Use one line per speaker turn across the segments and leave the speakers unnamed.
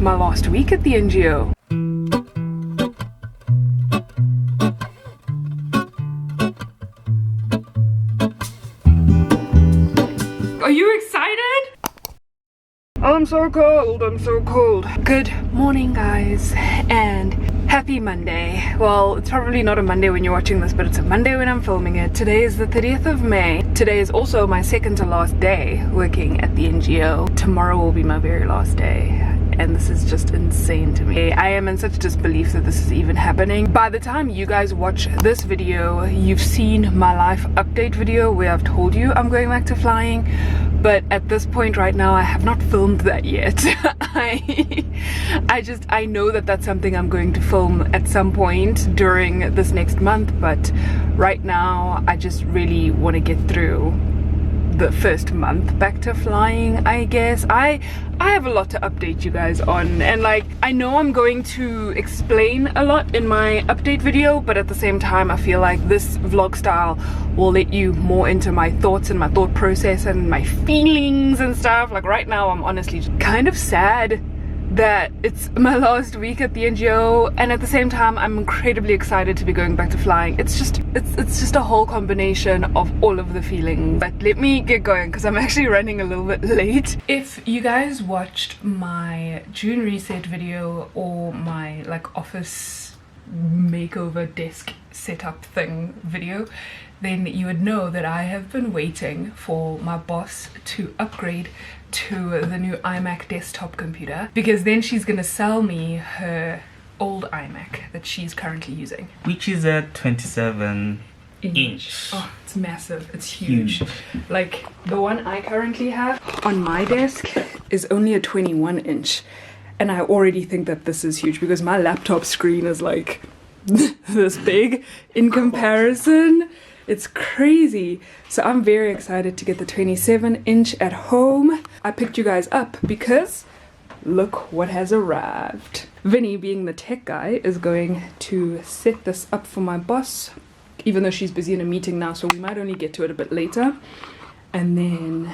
my last week at the NGO. Are you excited? I'm so cold, I'm so cold. Good morning guys, and happy Monday. Well, it's probably not a Monday when you're watching this, but it's a Monday when I'm filming it. Today is the 30th of May. Today is also my second to last day working at the NGO. Tomorrow will be my very last day, and this is just insane to me. I am in such disbelief that this is even happening. By the time you guys watch this video, you've seen my life update video where I've told you I'm going back to flying, but at this point right now I have not filmed that yet. I know that that's something I'm going to film at some point during this next month, but right now I just really want to get through the first month back to flying, I guess. I have a lot to update you guys on, and like, I know I'm going to explain a lot in my update video, but at the same time I feel like this vlog style will let you more into my thoughts and my thought process and my feelings and stuff. Like right now I'm honestly just kind of sad that it's my last week at the NGO, and at the same time I'm incredibly excited to be going back to flying. It's just a whole combination of all of the feelings. But let me get going because I'm actually running a little bit late. If you guys watched my June reset video or my like office makeover desk setup thing video, then you would know that I have been waiting for my boss to upgrade to the new iMac desktop computer, because then she's gonna sell me her old iMac that she's currently using,
which is a 27-inch.
Oh, it's massive, it's huge. Like the one I currently have on my desk is only a 21-inch, and I already think that this is huge because my laptop screen is like this big in comparison. It's crazy. So I'm very excited to get the 27-inch at home. I picked you guys up because look what has arrived. Vinny, being the tech guy, is going to set this up for my boss, even though she's busy in a meeting now, so we might only get to it a bit later. And then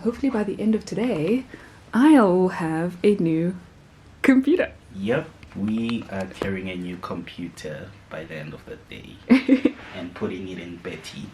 hopefully by the end of today I'll have a new computer.
Yep, we are carrying a new computer by the end of the day and putting it in Betty.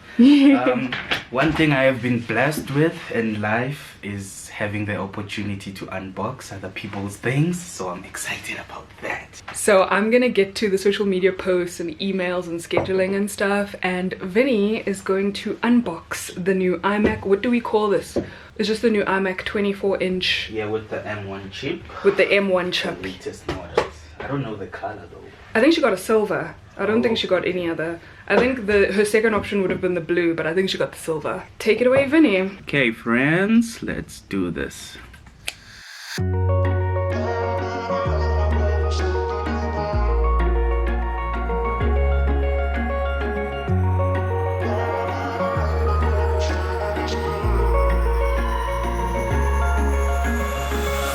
One thing I have been blessed with in life is having the opportunity to unbox other people's things, so I'm excited about that.
So I'm gonna get to the social media posts and emails and scheduling and stuff, and Vinny is going to unbox the new iMac. What do we call this? It's just the new iMac 24-inch.
Yeah, with the M1 chip.
With the M1 chip.
The latest models. I don't know the color though.
I think she got a silver. I don't think she got any other. I think her second option would have been the blue, but I think she got the silver. Take it away, Vinny.
Okay, friends, let's do this.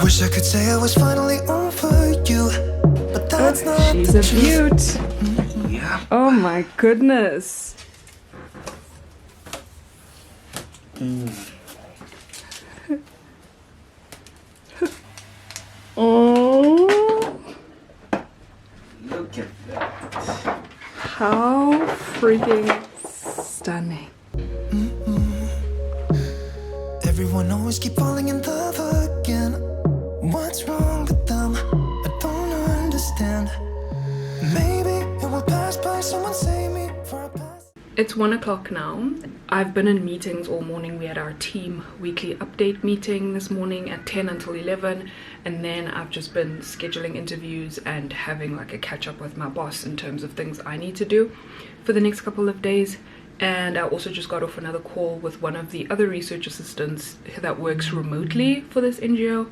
Wish I could say I was finally over you, but that's not.
She's a beaut.
Yeah.
Oh my goodness. Oh.
Look at that.
How freaking stunning.
Everyone always keep falling in love again. What's wrong with them? I don't understand. Maybe it will pass by. Someone save me for a pass.
It's 1 o'clock now. I've been in meetings all morning. We had our team weekly update meeting this morning at 10 until 11, and then I've just been scheduling interviews and having like a catch up with my boss in terms of things I need to do for the next couple of days. And I also just got off another call with one of the other research assistants that works remotely for this NGO.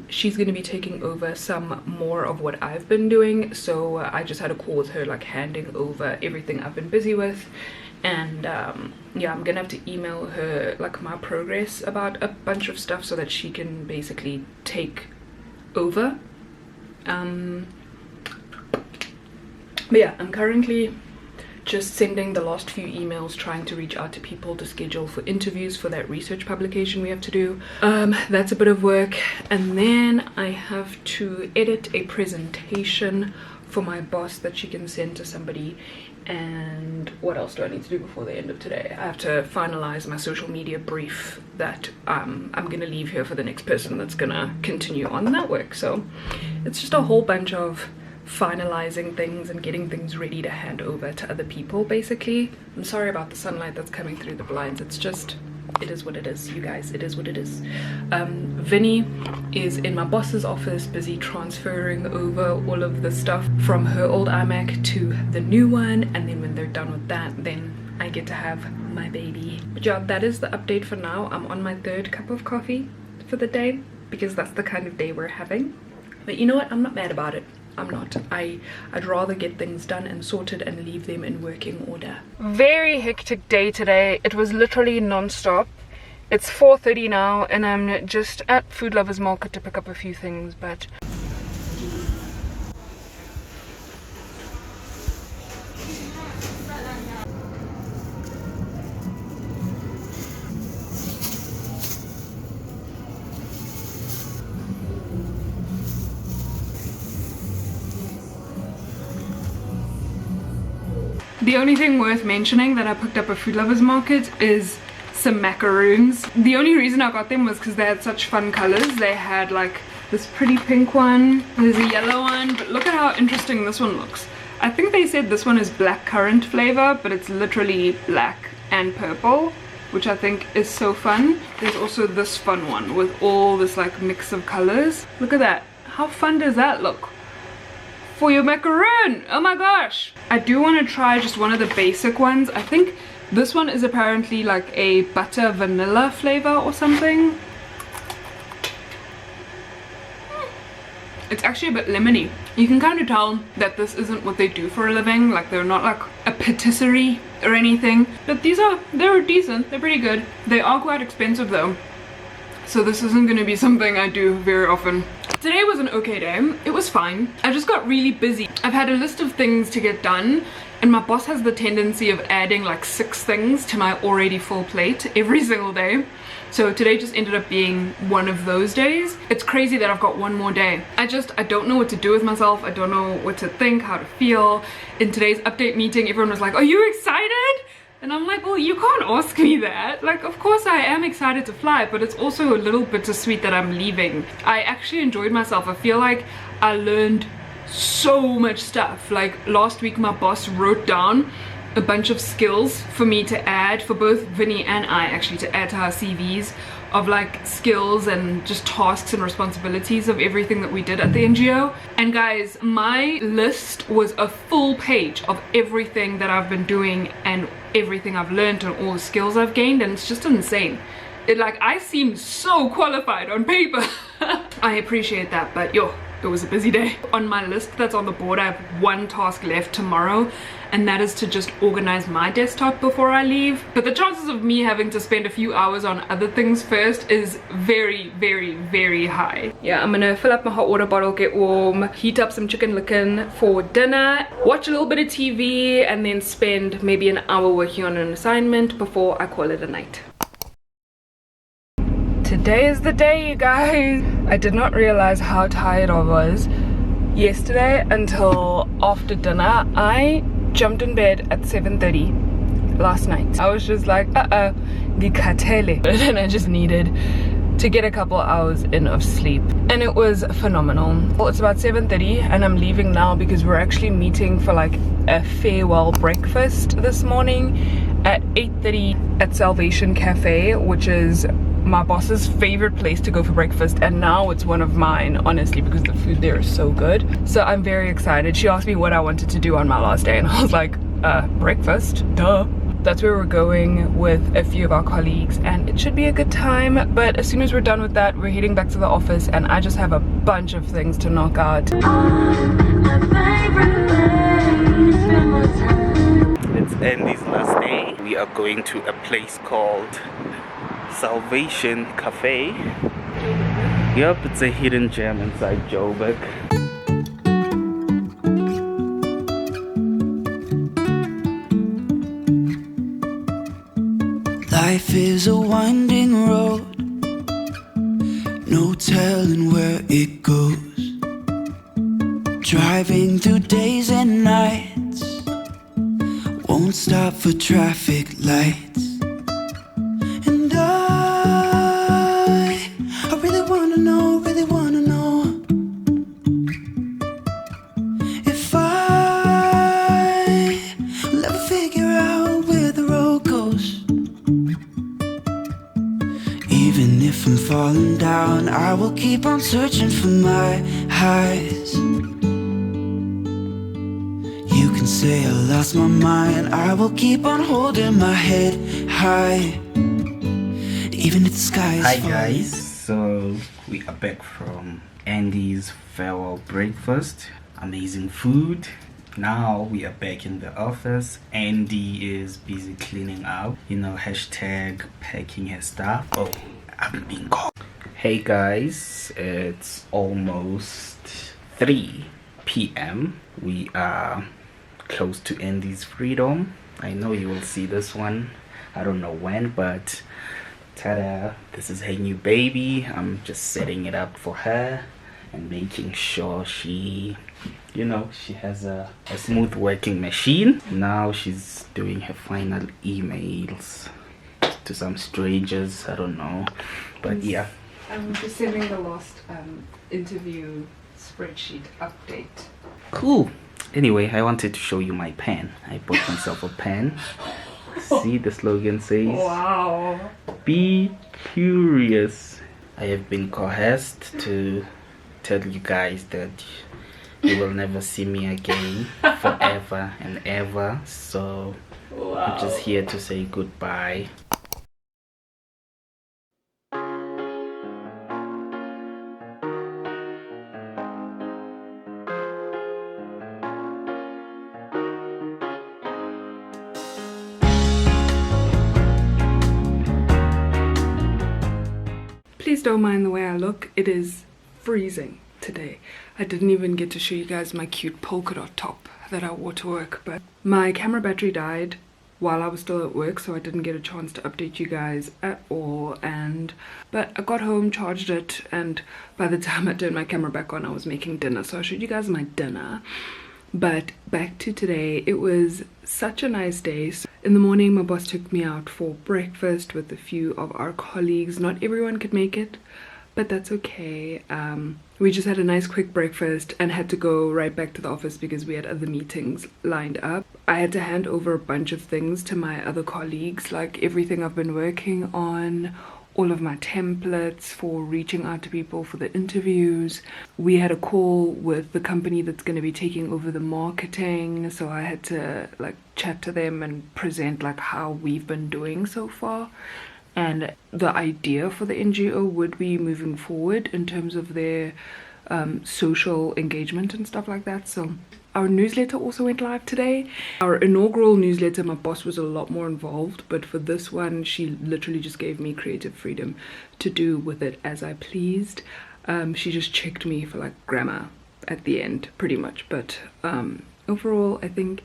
She's going to be taking over some more of what I've been doing, so I just had a call with her, like handing over everything I've been busy with. And yeah, I'm gonna have to email her like my progress about a bunch of stuff so that she can basically take over. But yeah, I'm currently just sending the last few emails, trying to reach out to people to schedule for interviews for that research publication we have to do. That's a bit of work. And then I have to edit a presentation for my boss that she can send to somebody. And what else do I need to do before the end of today? I have to finalize my social media brief that I'm gonna leave here for the next person that's gonna continue on that work. So it's just a whole bunch of finalizing things and getting things ready to hand over to other people, basically. I'm sorry about the sunlight that's coming through the blinds. It's just, it is what it is, you guys. It is what it is. Vinny is in my boss's office, busy transferring over all of the stuff from her old iMac to the new one, and then when they're done with that, then I get to have my baby. But yeah, that is the update for now. I'm on my 3rd cup of coffee for the day, because that's the kind of day we're having. But you know what, I'm not mad about it. I'm not. I'd rather get things done and sorted and leave them in working order. Very hectic day today. It was literally non-stop. It's 4:30 now and I'm just at Food Lovers Market to pick up a few things, but the only thing worth mentioning that I picked up at Food Lovers Market is some macaroons. The only reason I got them was because they had such fun colors. They had like this pretty pink one, there's a yellow one, but look at how interesting this one looks. I think they said this one is blackcurrant flavor, but it's literally black and purple, which I think is so fun. There's also this fun one with all this like mix of colors. Look at that. How fun does that look? For your macaroon! Oh my gosh! I do want to try just one of the basic ones. I think this one is apparently like a butter vanilla flavor or something. It's actually a bit lemony. You can kind of tell that this isn't what they do for a living. Like they're not like a patisserie or anything. But they're decent. They're pretty good. They are quite expensive though. So this isn't going to be something I do very often. Today was an okay day. It was fine. I just got really busy. I've had a list of things to get done, and my boss has the tendency of adding like 6 things to my already full plate every single day. So today just ended up being one of those days. It's crazy that I've got one more day. I don't know what to do with myself. I don't know what to think, how to feel. In today's update meeting, everyone was like, "Are you excited?" And I'm like, well, you can't ask me that. Like, of course I am excited to fly, but it's also a little bittersweet that I'm leaving. I actually enjoyed myself. I feel like I learned so much stuff. Like last week, my boss wrote down a bunch of skills for me to add, for both Vinny and I actually, to add to our CVs, of like skills and just tasks and responsibilities of everything that we did at the NGO. And guys, my list was a full page of everything that I've been doing and everything I've learned and all the skills I've gained, and it's just insane. I seem so qualified on paper. I appreciate that, but yo, it was a busy day. On my list that's on the board, I have one task left tomorrow, and that is to just organize my desktop before I leave. But the chances of me having to spend a few hours on other things first is very, very, very high. Yeah, I'm gonna fill up my hot water bottle, get warm, heat up some chicken licken for dinner, watch a little bit of TV, and then spend maybe an hour working on an assignment before I call it a night. Today is the day, you guys. I did not realize how tired I was yesterday until after dinner. I jumped in bed at 7:30 last night. I was just like, ngikhathele, and I just needed to get a couple hours in of sleep, and it was phenomenal. Well, it's about 7:30 and I'm leaving now because we're actually meeting for like a farewell breakfast this morning at 8:30 at Salvation Cafe, which is my boss's favorite place to go for breakfast, and now it's one of mine, honestly, because the food there is so good. So I'm very excited. She asked me what I wanted to do on my last day, and I was like, breakfast, duh. That's where we're going with a few of our colleagues, and it should be a good time. But as soon as we're done with that, we're heading back to the office, and I just have a bunch of things to knock out.
It's Andy's last day. We are going to a place called Salvation Cafe. Yep, it's a hidden gem inside Joburg.
Life is a winding road, no telling where it goes. Driving through days and nights, won't stop for traffic lights. And I really wanna know, if I will ever figure out where the road goes. Even if I'm falling down, I will keep on searching for my highs. You can say I lost my mind, I will keep on holding my head high, even if the sky is
Hi
falling.
guys, so we are back from Andy's farewell breakfast. Amazing food. Now we are back in the office. Andy is busy cleaning up, you know, hashtag packing his stuff. Oh, I'm being called. Hey guys, it's almost 3 p.m. We are close to Andy's freedom. I know you will see this one, I don't know when, but ta-da, this is her new baby. I'm just setting it up for her and making sure she, you know, she has a smooth working machine. Now she's doing her final emails to some strangers, I don't know, but yeah.
I'm just sending the last interview spreadsheet update.
Cool. Anyway, I wanted to show you my pen. I bought myself a pen. See, the slogan says,
Wow.
be curious. I have been coerced to tell you guys that you will never see me again forever and ever. So I'm just here to say goodbye.
Please don't mind the way I look. It is freezing today. I didn't even get to show you guys my cute polka dot top that I wore to work, but my camera battery died while I was still at work, so I didn't get a chance to update you guys at all. But I got home, charged it, and by the time I turned my camera back on, I was making dinner, so I showed you guys my dinner. But back to today, it was such a nice day. So in the morning, my boss took me out for breakfast with a few of our colleagues. Not everyone could make it, but that's okay. We just had a nice quick breakfast and had to go right back to the office because we had other meetings lined up. I had to hand over a bunch of things to my other colleagues, like everything I've been working on, all of my templates for reaching out to people for the interviews. We had a call with the company that's going to be taking over the marketing, so I had to like chat to them and present like how we've been doing so far and the idea for the NGO would be moving forward in terms of their social engagement and stuff like that. So our newsletter also went live today. Our inaugural newsletter, my boss was a lot more involved, but for this one, she literally just gave me creative freedom to do with it as I pleased. She just checked me for like grammar at the end, pretty much. But overall, I think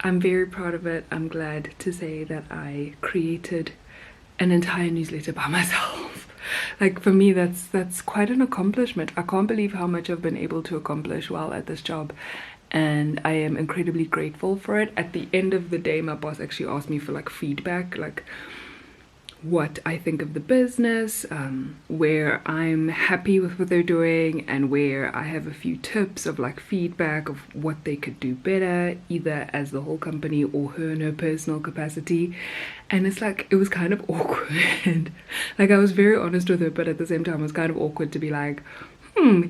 I'm very proud of it. I'm glad to say that I created an entire newsletter by myself. Like for me, that's quite an accomplishment. I can't believe how much I've been able to accomplish while at this job, and I am incredibly grateful for it. At the end of the day, my boss actually asked me for like feedback, like what I think of the business, where I'm happy with what they're doing, and where I have a few tips of like feedback of what they could do better, either as the whole company or her in her personal capacity. And it's like, it was kind of awkward. Like I was very honest with her, but at the same time it was kind of awkward to be like,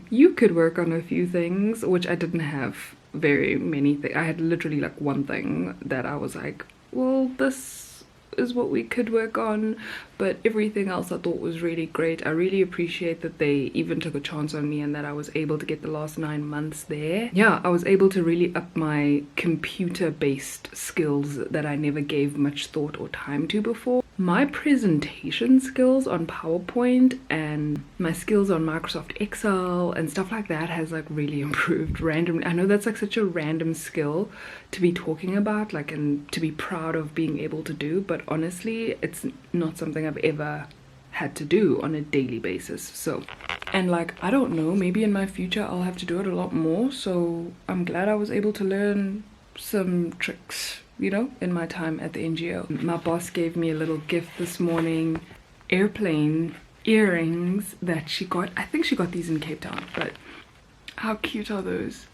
you could work on a few things, which I didn't have very many things. I had literally like one thing that I was like, well, this is what we could work on, but everything else I thought was really great. I really appreciate that they even took a chance on me and that I was able to get the last 9 months there. Yeah, I was able to really up my computer-based skills that I never gave much thought or time to before. my presentation skills on PowerPoint and my skills on Microsoft Excel and stuff like that has like really improved randomly. I know that's like such a random skill to be talking about, like, and to be proud of being able to do, but honestly it's not something I've ever had to do on a daily basis. So, and like, I don't know, maybe in my future I'll have to do it a lot more, so I'm glad I was able to learn some tricks, you know, in my time at the NGO. My boss gave me a little gift this morning, airplane earrings that she got. I think she got these in Cape Town, but how cute are those?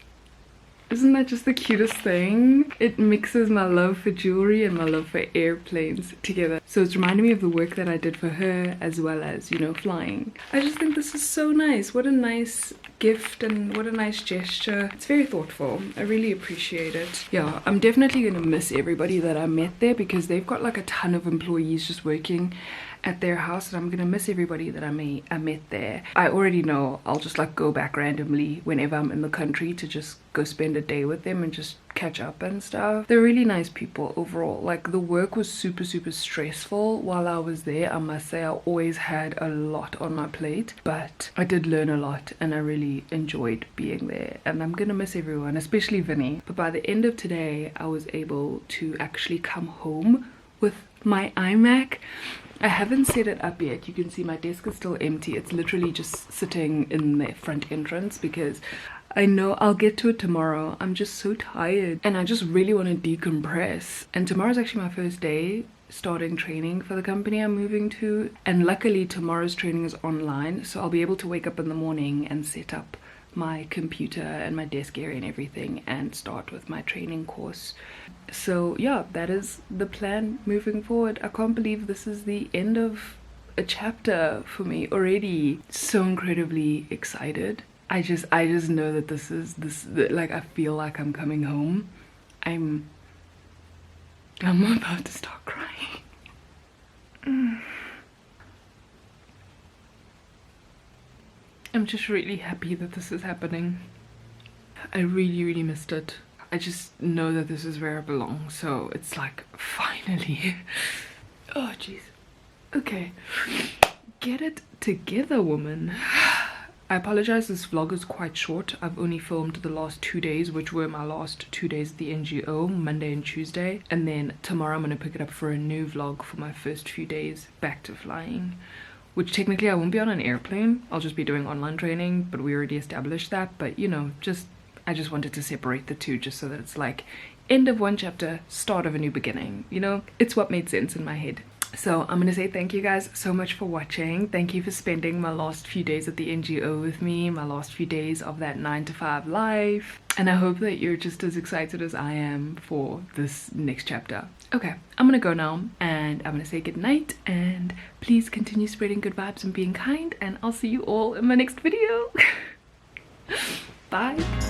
Isn't that just the cutest thing? It mixes my love for jewelry and my love for airplanes together. So it's reminding me of the work that I did for her, as well as, you know, flying. I just think this is so nice. What a nice gift and what a nice gesture. It's very thoughtful. I really appreciate it. Yeah, I'm definitely gonna miss everybody that I met there, because they've got like a ton of employees just working at their house, and I'm gonna miss everybody that I met there. I already know I'll just like go back randomly whenever I'm in the country to just go spend a day with them and just catch up and stuff. They're really nice people overall. Like, the work was super stressful while I was there. I must say, I always had a lot on my plate, but I did learn a lot and I really enjoyed being there, and I'm gonna miss everyone, especially Vinny. But by the end of today I was able to actually come home with my iMac. I haven't set it up yet. You can see my desk is still empty. It's literally just sitting in the front entrance because I know I'll get to it tomorrow. I'm just so tired and I just really want to decompress. And tomorrow's actually my first day starting training for the company I'm moving to. And luckily tomorrow's training is online, so I'll be able to wake up in the morning and set up my computer and my desk area and everything and start with my training course. So yeah, that is the plan moving forward. I can't believe this is the end of a chapter for me already. So incredibly excited. I just know that this like, I feel like I'm coming home. I'm about to start crying. I'm just really happy that this is happening. I really missed it. I just know that this is where I belong, so it's like, finally. Oh jeez. Okay, get it together, woman. I apologize, this vlog is quite short. I've only filmed the last 2 days, which were my last 2 days at the NGO, Monday and Tuesday, and then tomorrow I'm gonna pick it up for a new vlog for my first few days back to flying, which technically I won't be on an airplane. I'll just be doing online training, but we already established that. But you know, I just wanted to separate the two, just so that it's like end of one chapter, start of a new beginning, you know? It's what made sense in my head. So I'm gonna say thank you guys so much for watching. Thank you for spending my last few days at the NGO with me, my last few days of that 9-to-5 life, and I hope that you're just as excited as I am for this next chapter. Okay, I'm gonna go now and I'm gonna say good night, and please continue spreading good vibes and being kind, and I'll see you all in my next video. Bye.